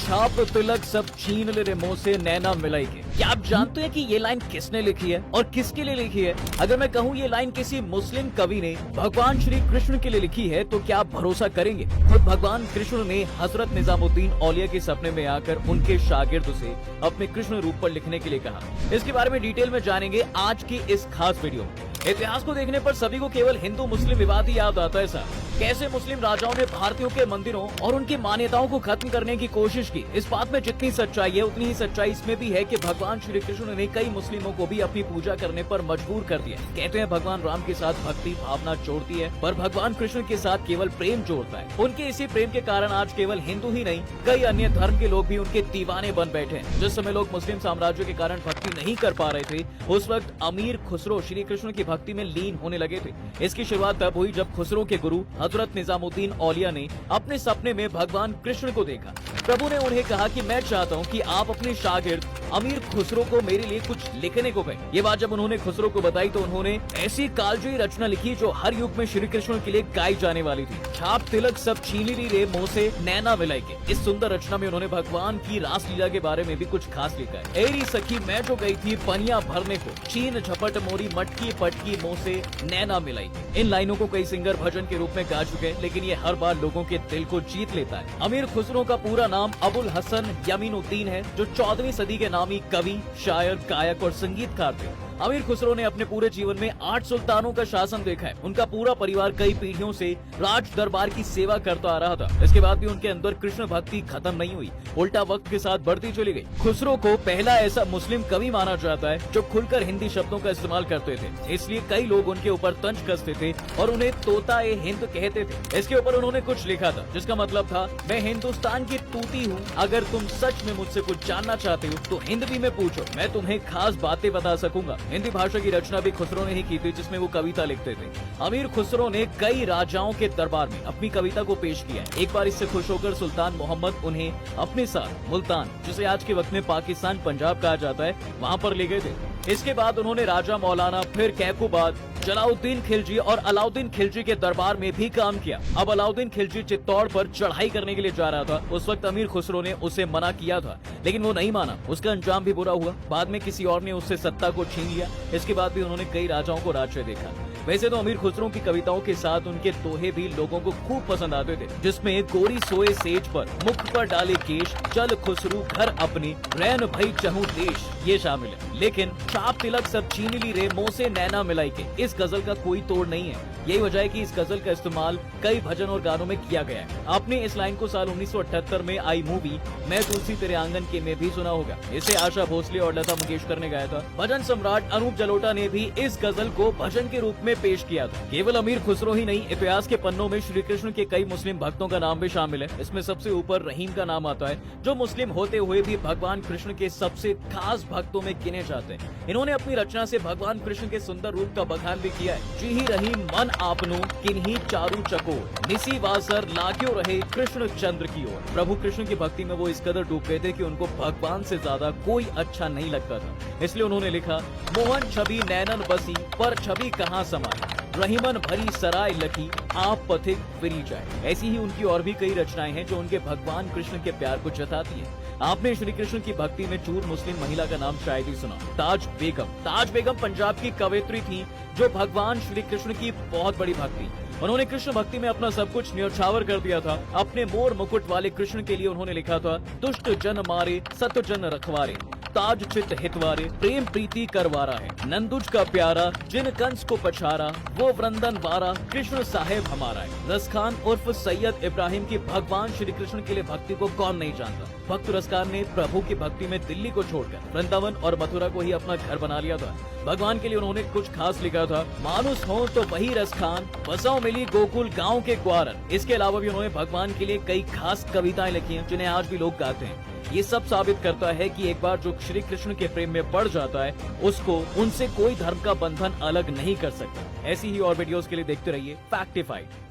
छाप तिलक सब छीन ले रे मुंह से नैना मिलाई के। क्या आप जानते हैं कि ये लाइन किसने लिखी है और किसके लिए लिखी है? अगर मैं कहूँ ये लाइन किसी मुस्लिम कवि ने भगवान श्री कृष्ण के लिए लिखी है तो क्या आप भरोसा करेंगे? तो भगवान कृष्ण ने हजरत निजामुद्दीन औलिया के सपने में आकर उनके शागिर्द से अपने कृष्ण रूप पर लिखने के लिए कहा। इसके बारे में डिटेल में जानेंगे आज की इस खास वीडियो में। इतिहास को देखने पर सभी को केवल हिंदू मुस्लिम विवाद ही याद आता है। सर, कैसे मुस्लिम राजाओं ने भारतीयों के मंदिरों और उनकी मान्यताओं को खत्म करने की कोशिश की। इस बात में जितनी सच्चाई है उतनी ही सच्चाई इसमें भी है कि भगवान श्री कृष्ण ने कई मुस्लिमों को भी अपनी पूजा करने पर मजबूर कर दिया। कहते हैं भगवान राम के साथ भक्ति भावना जोड़ती है, पर भगवान कृष्ण के साथ केवल प्रेम जोड़ता है। उनके इसी प्रेम के कारण आज केवल हिंदू ही नहीं, कई अन्य धर्म के लोग भी उनके दीवाने बन बैठे हैं। जिस समय लोग मुस्लिम साम्राज्य के कारण भक्ति नहीं कर पा रहे थे, उस वक्त अमीर खुसरो श्री कृष्ण की भक्ति में लीन होने लगे थे। इसकी शुरुआत तब हुई जब खुसरो के गुरु हजरत निजामुद्दीन औलिया ने अपने सपने में भगवान कृष्ण को देखा। प्रभु ने उन्हें कहा कि मैं चाहता हूं कि आप अपने शागिर्द अमीर खुसरो को मेरे लिए कुछ लिखने को कहें। ये बात जब उन्होंने खुसरो को बताई तो उन्होंने ऐसी कालजयी रचना लिखी जो हर युग में श्री कृष्ण के लिए गाई जाने वाली थी। छाप तिलक सब छीनी रे मुंह से नैना मिलाई के। इस सुंदर रचना में उन्होंने भगवान की रासलीला के बारे में भी कुछ खास लिखा है। एरी सखी मैं जो गई थी पनिया भरने को, छीन झपट मोरी मटकी पटकी मुंह से नैना मिलाई। इन लाइनों को कई सिंगर भजन के रूप में गा चुके हैं, लेकिन ये हर बार लोगों के दिल को जीत लेता है। अमीर खुसरो का पूरा नाम अबुल हसन यमीनुद्दीन है, जो 14वीं सदी के नामी कवि, शायर, गायक और संगीतकार थे। अमीर खुसरो ने अपने पूरे जीवन में 8 सुल्तानों का शासन देखा है। उनका पूरा परिवार कई पीढ़ियों से राज दरबार की सेवा करता आ रहा था। इसके बाद भी उनके अंदर कृष्ण भक्ति खत्म नहीं हुई, उल्टा वक्त के साथ बढ़ती चली गई। खुसरो को पहला ऐसा मुस्लिम कवि माना जाता है जो खुलकर हिंदी शब्दों का इस्तेमाल करते थे, इसलिए कई लोग उनके ऊपर तंज कसते थे और उन्हें तोता ए हिंद कहते थे। इसके ऊपर उन्होंने कुछ लिखा था जिसका मतलब था, मैं हिंदुस्तान की तूती हूँ, अगर तुम सच में मुझसे कुछ जानना चाहते हो तो हिंदी में पूछो, मैं तुम्हें खास बातें बता सकूंगा। हिंदी भाषा की रचना भी खुसरो ने ही की थी, जिसमें वो कविता लिखते थे। अमीर खुसरो ने कई राजाओं के दरबार में अपनी कविता को पेश किया है। एक बार इससे खुश होकर सुल्तान मोहम्मद उन्हें अपने साथ मुल्तान, जिसे आज के वक्त में पाकिस्तान पंजाब कहा जाता है, वहाँ पर ले गए थे। इसके बाद उन्होंने राजा मौलाना, फिर कैकुबाद, जलाउद्दीन खिलजी और अलाउद्दीन खिलजी के दरबार में भी काम किया। अब अलाउद्दीन खिलजी चित्तौड़ पर चढ़ाई करने के लिए जा रहा था। उस वक्त अमीर खुसरो ने उसे मना किया था, लेकिन वो नहीं माना। उसका अंजाम भी बुरा हुआ। बाद में किसी और ने उससे सत्ता को छीन लिया। इसके बाद भी उन्होंने कई राजाओं को राज्य देखा। वैसे तो अमीर खुसरो की कविताओं के साथ उनके दोहे भी लोगों को खूब पसंद आते थे, जिसमें गोरी सोए सेज पर, मुख पर डाले केश, चल खुसरू घर अपने, रैन भई चहु देश, ये शामिल है। लेकिन छाप तिलक सब छीन ली रे मुंह से नैना मिलाई के, इस गजल का कोई तोड़ नहीं है। यही वजह है कि इस गजल का इस्तेमाल कई भजन और गानों में किया गया है। आपने इस लाइन को साल 1978 में आई मूवी मैं तुलसी तेरे आंगन के में भी सुना होगा। इसे आशा भोसले और लता मंगेशकर ने गाया था। भजन सम्राट अनूप जलोटा ने भी इस गजल को भजन के रूप में पेश किया था। केवल अमीर खुसरो ही नहीं, इतिहास के पन्नों में श्री कृष्ण के कई मुस्लिम भक्तों का नाम भी शामिल है। इसमें सबसे ऊपर रहीम का नाम आता है, जो मुस्लिम होते हुए भी भगवान कृष्ण के सबसे खास भक्तों में गिने जाते हैं। इन्होंने अपनी रचना से भगवान कृष्ण के सुंदर रूप का बखान भी किया है। जी ही रहीम मन आपनो किन्ही चारू चकोर, निसी वासर लाग्यो रहे कृष्ण चंद्र की ओर। प्रभु कृष्ण की भक्ति में वो इस कदर डूब गए थे कि उनको भगवान से ज्यादा कोई अच्छा नहीं लगता था। इसलिए उन्होंने लिखा, मोहन छवि नैनन बसी पर छवि कहाँ समाई, रहीमन भरी सराय लखी आप पथिक फिरी जाए। ऐसी ही उनकी और भी कई रचनाएं हैं जो उनके भगवान कृष्ण के प्यार को जताती है। आपने श्री कृष्ण की भक्ति में चूर मुस्लिम महिला का नाम शायद ही सुना, ताज बेगम। ताज बेगम पंजाब की कवयित्री थी जो भगवान श्री कृष्ण की बहुत बड़ी भक्त थी। उन्होंने कृष्ण भक्ति में अपना सब कुछ न्यौछावर कर दिया था। अपने मोर मुकुट वाले कृष्ण के लिए उन्होंने लिखा था, दुष्ट जन मारे सत जन रखवारे, ताज चित हितवारे, प्रेम प्रीति करवारा है, नंदुज का प्यारा जिन कंस को पछारा, वो वृंदन वारा कृष्ण साहेब हमारा है। रसखान उर्फ सैयद इब्राहिम की भगवान श्री कृष्ण के लिए भक्ति को कौन नहीं जानता। भक्त रसखान ने प्रभु की भक्ति में दिल्ली को छोड़कर वृंदावन और मथुरा को ही अपना घर बना लिया था। भगवान के लिए उन्होंने कुछ खास लिखा था, मानुस हो तो वही रसखान, बसाओ मिली गोकुल गाँव के ग्वारन। इसके अलावा भी उन्होंने भगवान के लिए कई खास कविताएं लिखी हैं, जिन्हें आज भी लोग गाते हैं। ये सब साबित करता है कि एक बार जो श्री कृष्ण के प्रेम में पड़ जाता है, उसको उनसे कोई धर्म का बंधन अलग नहीं कर सकता। ऐसी ही और वीडियोस के लिए देखते रहिए फैक्टिफाइड।